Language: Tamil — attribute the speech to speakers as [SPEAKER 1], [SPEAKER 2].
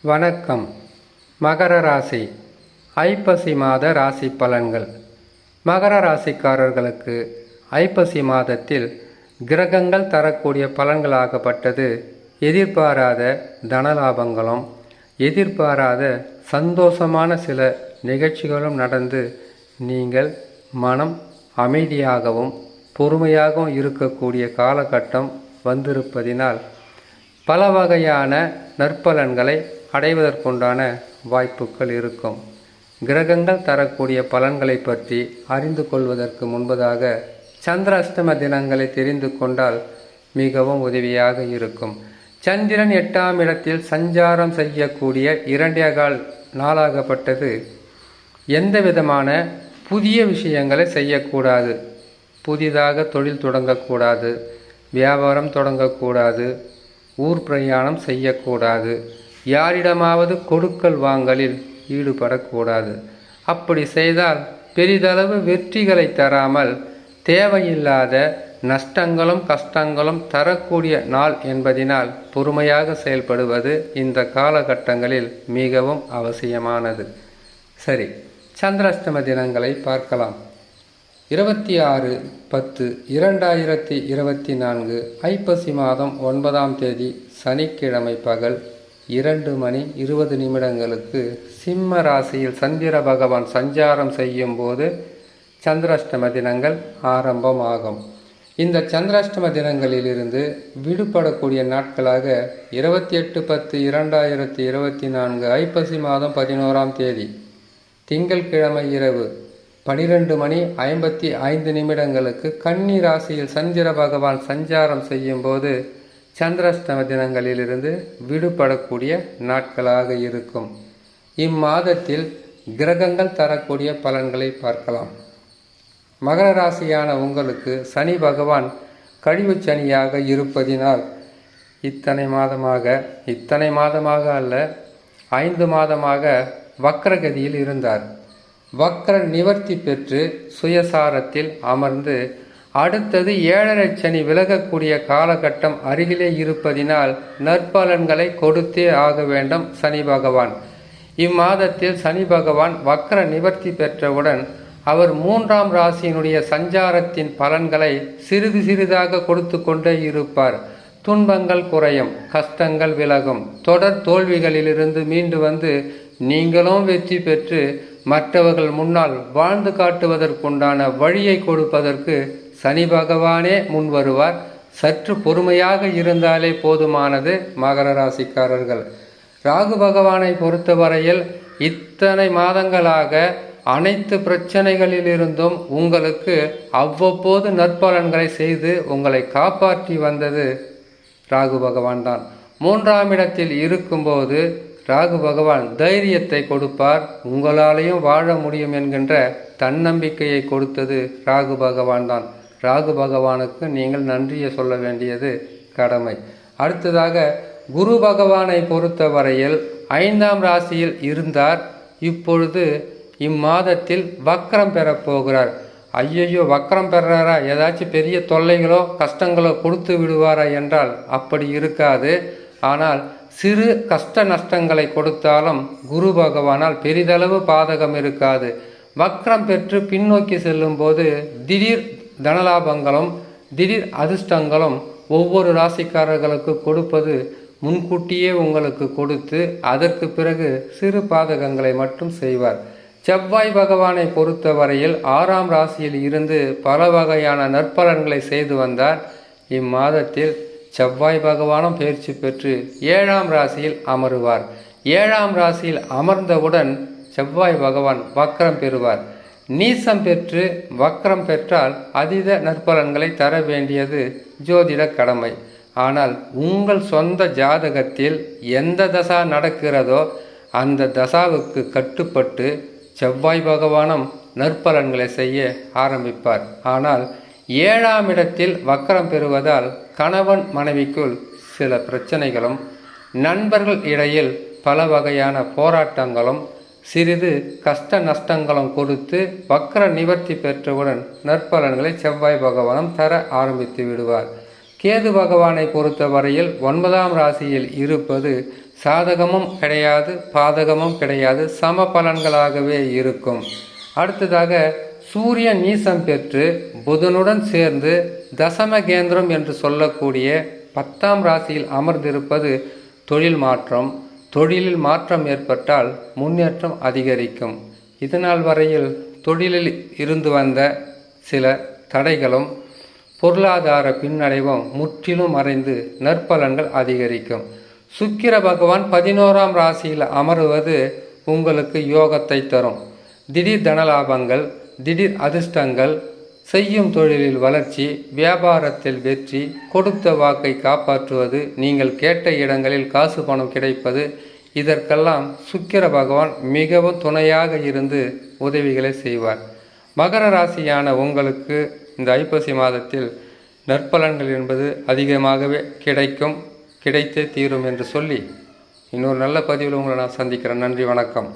[SPEAKER 1] வணக்கம். மகர ராசி ஐப்பசி மாத ராசி பலன்கள். மகர ராசிக்காரர்களுக்கு ஐப்பசி மாதத்தில் கிரகங்கள் தரக்கூடிய பலன்களாகப்பட்டது எதிர்பாராத தனலாபங்களும் எதிர்பாராத சந்தோஷமான சில நிகழ்ச்சிகளும் நடந்து நீங்கள் மனம் அமைதியாகவும் பொறுமையாகவும் இருக்கக்கூடிய காலகட்டம் வந்திருப்பதினால் பல வகையான நற்பலன்களை அடைவதற்குண்டான வாய்ப்புகள் இருக்கும். கிரகங்கள் தரக்கூடிய பலன்களை பற்றி அறிந்து கொள்வதற்கு முன்பதாக சந்திராஷ்டம தினங்களை தெரிந்து கொண்டால் மிகவும் உதவியாக இருக்கும். சந்திரன் 8ஆம் இடத்தில் சஞ்சாரம் செய்யக்கூடிய 2 நாளாகப்பட்டது எந்த விதமான புதிய விஷயங்களை செய்யக்கூடாது. புதிதாக தொழில் தொடங்கக்கூடாது, வியாபாரம் தொடங்கக்கூடாது, ஊர் பிரயாணம் செய்யக்கூடாது, யாரிடமாவது கொடுக்கல் வாங்கலில் ஈடுபடக்கூடாது. அப்படி செய்தால் பெரிதளவு வெற்றிகளை தராமல் தேவையில்லாத நஷ்டங்களும் கஷ்டங்களும் தரக்கூடிய நாள் என்பதினால் பொறுமையாக செயல்படுவது இந்த காலகட்டங்களில் மிகவும் அவசியமானது. சரி, சந்திராஷ்டம தினங்களை பார்க்கலாம். 26/10/2024 ஐப்பசி மாதம் 9ஆம் தேதி சனிக்கிழமை பகல் 2:20 சிம்ம ராசியில் சந்திர பகவான் சஞ்சாரம் செய்யும் போது சந்திராஷ்டம தினங்கள் ஆரம்பமாகும். இந்த சந்திராஷ்டம தினங்களிலிருந்து விடுபடக்கூடிய நாட்களாக 28/10/2024 ஐப்பசி மாதம் 11ஆம் தேதி திங்கட்கிழமை இரவு 12:55 கன்னி ராசியில் சந்திர பகவான் சஞ்சாரம் செய்யும் போது சந்திராஷ்டம தினங்களிலிருந்து விடுபடக்கூடிய நாட்களாக இருக்கும். இம்மாதத்தில் கிரகங்கள் தரக்கூடிய பலன்களை பார்க்கலாம். மகர ராசியான உங்களுக்கு சனி பகவான் கழிவு சனியாக இருப்பதினால் இத்தனை மாதமாக அல்ல 5 மாதமாக வக்ரகதியில் இருந்தார். வக்ர நிவர்த்தி பெற்று சுயசாரத்தில் அமர்ந்து அடுத்தது 7.5 சனி விலகக்கூடிய காலகட்டம் அருகிலே இருப்பதினால் நற்பலன்களை கொடுத்தே ஆக வேண்டும் சனி பகவான். இம்மாதத்தில் சனி பகவான் வக்ர நிவர்த்தி பெற்றவுடன் அவர் 3ஆம் ராசியினுடைய சஞ்சாரத்தின் பலன்களை சிறிது சிறிதாக கொடுத்து கொண்டே இருப்பார். துன்பங்கள் குறையும், கஷ்டங்கள் விலகும், தொடர் தோல்விகளிலிருந்து மீண்டு வந்து நீங்களும் வெற்றி பெற்று மற்றவர்கள் முன்னால் வாழ்ந்து காட்டுவதற்குண்டான வழியை கொடுப்பதற்கு சனி பகவானே முன் வருவார். சற்று பொறுமையாக இருந்தாலே போதுமானது மகர ராசிக்காரர்கள். ராகு பகவானை பொறுத்தவரையில் இத்தனை மாதங்களாக அனைத்து பிரச்சனைகளிலிருந்தும் உங்களுக்கு அவ்வப்போது நற்பலன்களை செய்து உங்களை காப்பாற்றி வந்தது ராகு பகவான் தான். 3ஆம் இடத்தில் இருக்கும்போது ராகு பகவான் தைரியத்தை கொடுப்பார். உங்களாலேயும் வாழ முடியும் என்கின்ற தன்னம்பிக்கையை கொடுத்தது ராகு பகவான் தான். ராகு பகவானுக்கு நீங்கள் நன்றியை சொல்ல வேண்டியது கடமை. அடுத்ததாக குரு பகவானை பொறுத்தவரையில் 5ஆம் ராசியில் இருந்தார். இப்பொழுது இம்மாதத்தில் வக்ரம் பெறப்போகிறார். ஐயையோ, வக்ரம் பெறாரா, ஏதாச்சும் பெரிய தொல்லைகளோ கஷ்டங்களோ கொடுத்து விடுவாரா என்றால் அப்படி இருக்காது. ஆனால் சிறு கஷ்ட நஷ்டங்களை கொடுத்தாலும் குரு பகவானால் பெரிதளவு பாதகம் இருக்காது. வக்ரம் பெற்று பின்னோக்கி செல்லும் போது திடீர் தனலாபங்களும் திடீர் அதிர்ஷ்டங்களும் ஒவ்வொரு ராசிக்காரர்களுக்கு கொடுப்பது முன்கூட்டியே உங்களுக்கு கொடுத்து அதற்கு பிறகு சிறு பாதகங்களை மட்டும் செய்வார். செவ்வாய் பகவானை பொறுத்தவரையில் 6ஆம் ராசியில் இருந்து பல வகையான நற்பலன்களை செய்து வந்தார். இம்மாதத்தில் செவ்வாய் பகவானும் பயிற்சி பெற்று 7ஆம் ராசியில் அமருவார். 7ஆம் ராசியில் அமர்ந்தவுடன் செவ்வாய் பகவான் வக்ரம் பெறுவார். நீசம் பெற்று வக்ரம் பெற்றால் அதீத நற்பலன்களை தர வேண்டியது ஜோதிட கடமை. ஆனால் உங்கள் சொந்த ஜாதகத்தில் எந்த தசா நடக்கிறதோ அந்த தசாவுக்கு கட்டுப்பட்டு செவ்வாய் பகவானும் நற்பலன்களை செய்ய ஆரம்பிப்பார். ஆனால் 7ஆம் இடத்தில் வக்ரம் பெறுவதால் கணவன் மனைவிக்குள் சில பிரச்சனைகளும் நண்பர்கள் இடையில் பல வகையான போராட்டங்களும் சிறிது கஷ்ட நஷ்டங்களும் கொடுத்து வக்ர நிவர்த்தி பெற்றவுடன் நற்பலன்களை செவ்வாய் பகவானும் தர ஆரம்பித்து விடுவார். கேது பகவானை பொறுத்தவரையில் 9ஆம் ராசியில் இருப்பது சாதகமும் கிடையாது, பாதகமும் கிடையாது, சம பலன்களாகவே இருக்கும். அடுத்ததாக சூரியன் நீசம் பெற்று புதனுடன் சேர்ந்து தசமகேந்திரம் என்று சொல்லக்கூடிய 10ஆம் ராசியில் அமர்ந்திருப்பது தொழில் மாற்றம். தொழிலில் மாற்றம் ஏற்பட்டால் முன்னேற்றம் அதிகரிக்கும். இதுநாள் வரையில் தொழிலில் இருந்து வந்த சில தடைகளும் பொருளாதார பின்னடைவும் முற்றிலும் மறைந்து நற்பலன்கள் அதிகரிக்கும். சுக்கிர பகவான் 11ஆம் ராசியில் அமருவது உங்களுக்கு யோகத்தை தரும். திடீர் தனலாபங்கள், திடீர் அதிர்ஷ்டங்கள், செய்யும் தொழிலில் வளர்ச்சி, வியாபாரத்தில் வெற்றி, கொடுத்த வாக்கை காப்பாற்றுவது, நீங்கள் கேட்ட இடங்களில் காசு பணம் கிடைப்பது, இதற்கெல்லாம் சுக்கிர பகவான் மிகவும் துணையாக இருந்து உதவிகளை செய்வார். மகர ராசியான உங்களுக்கு இந்த ஐப்பசி மாதத்தில் நற்பலன்கள் என்பது அதிகமாகவே கிடைத்தே தீரும் என்று சொல்லி இன்னொரு நல்ல பதிவில் உங்களை நான் சந்திக்கிறேன். நன்றி, வணக்கம்.